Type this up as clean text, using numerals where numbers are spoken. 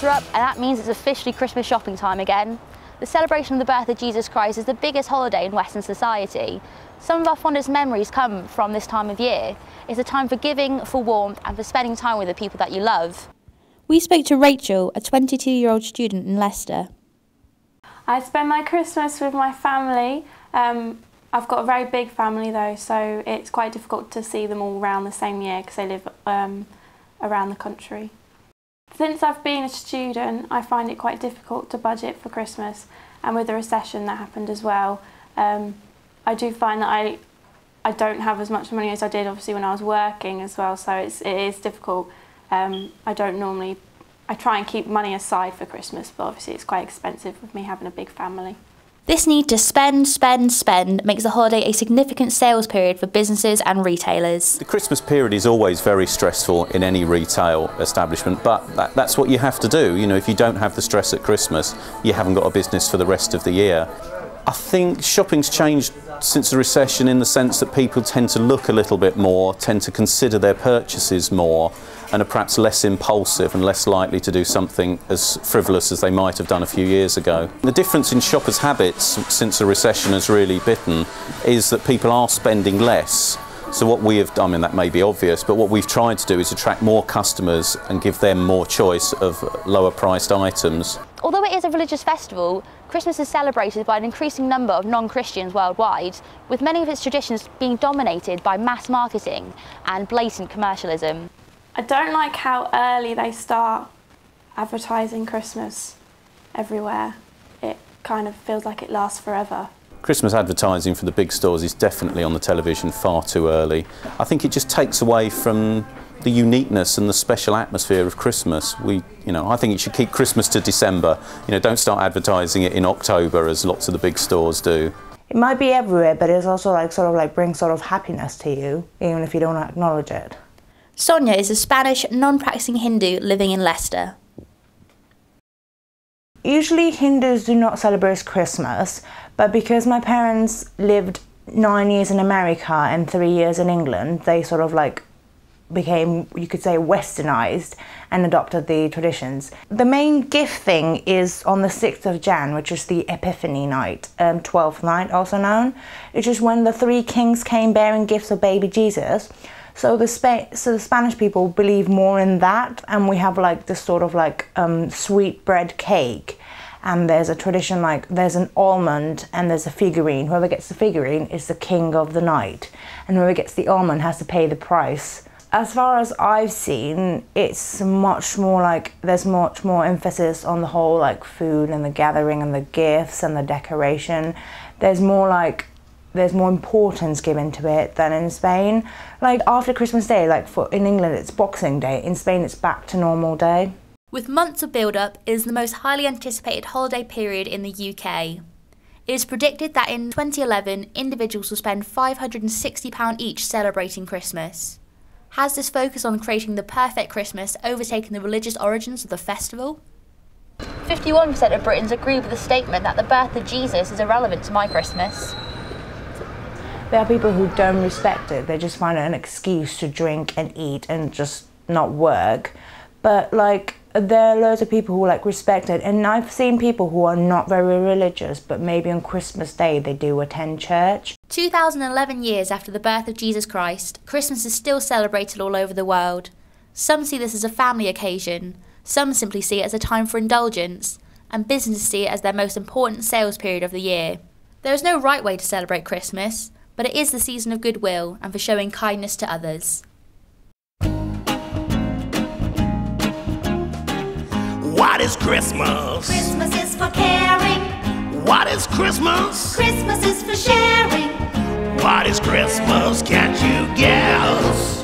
lights are up, and that means it's officially Christmas shopping time again. The celebration of the birth of Jesus Christ is the biggest holiday in Western society. Some of our fondest memories come from this time of year. It's a time for giving, for warmth, and for spending time with the people that you love. We spoke to Rachel, a 22-year-old student in Leicester. I spend my Christmas with my family. I've got a very big family though, so it's quite difficult to see them all around the same year because they live around the country. Since I've been a student, I find it quite difficult to budget for Christmas, and with the recession that happened as well, I do find that I don't have as much money as I did obviously when I was working as well, so it is difficult. I try and keep money aside for Christmas, but obviously it's quite expensive with me having a big family. This need to spend makes the holiday a significant sales period for businesses and retailers. The Christmas period is always very stressful in any retail establishment, but that's what you have to do. You know, if you don't have the stress at Christmas, you haven't got a business for the rest of the year. I think shopping's changed since the recession in the sense that people tend to look a little bit more, tend to consider their purchases more, and are perhaps less impulsive and less likely to do something as frivolous as they might have done a few years ago. The difference in shoppers' habits since the recession has really bitten is that people are spending less. So what we have done, I mean that may be obvious, but what we've tried to do is attract more customers and give them more choice of lower priced items. Although it is a religious festival, Christmas is celebrated by an increasing number of non-Christians worldwide, with many of its traditions being dominated by mass marketing and blatant commercialism. I don't like how early they start advertising Christmas everywhere. It kind of feels like it lasts forever. Christmas advertising for the big stores is definitely on the television far too early. I think it just takes away from the uniqueness and the special atmosphere of Christmas. I think it should keep Christmas to December. Don't start advertising it in October as lots of the big stores do. It might be everywhere, but it's also brings happiness to you, even if you don't acknowledge it. Sonia is a Spanish non-practicing Hindu living in Leicester. Usually Hindus do not celebrate Christmas, but because my parents lived 9 years in America and 3 years in England, they became, you could say, westernized and adopted the traditions. The main gift thing is on the 6th of Jan, which is the Epiphany night, 12th night also known, which is when the three kings came bearing gifts of baby Jesus. So the Spanish people believe more in that, and we have this sweet bread cake, and there's a tradition there's an almond and there's a figurine. Whoever gets the figurine is the king of the night, and whoever gets the almond has to pay the price. As far as I've seen, it's much more there's much more emphasis on the whole food and the gathering and the gifts and the decoration. There's more importance given to it than in Spain. After Christmas Day, in England it's Boxing Day, in Spain it's back to normal day. With months of build-up, it is the most highly anticipated holiday period in the UK. It is predicted that in 2011, individuals will spend £560 each celebrating Christmas. Has this focus on creating the perfect Christmas overtaken the religious origins of the festival? 51% of Britons agree with the statement that the birth of Jesus is irrelevant to my Christmas. There are people who don't respect it. They just find it an excuse to drink and eat and just not work. But there are loads of people who respect it, and I've seen people who are not very religious, but maybe on Christmas Day they do attend church. 2011 years after the birth of Jesus Christ, Christmas is still celebrated all over the world. Some see this as a family occasion, some simply see it as a time for indulgence, and businesses see it as their most important sales period of the year. There is no right way to celebrate Christmas, but it is the season of goodwill and for showing kindness to others. What is Christmas? Christmas is for caring. What is Christmas? Christmas is for sharing. What is Christmas? Can't you guess?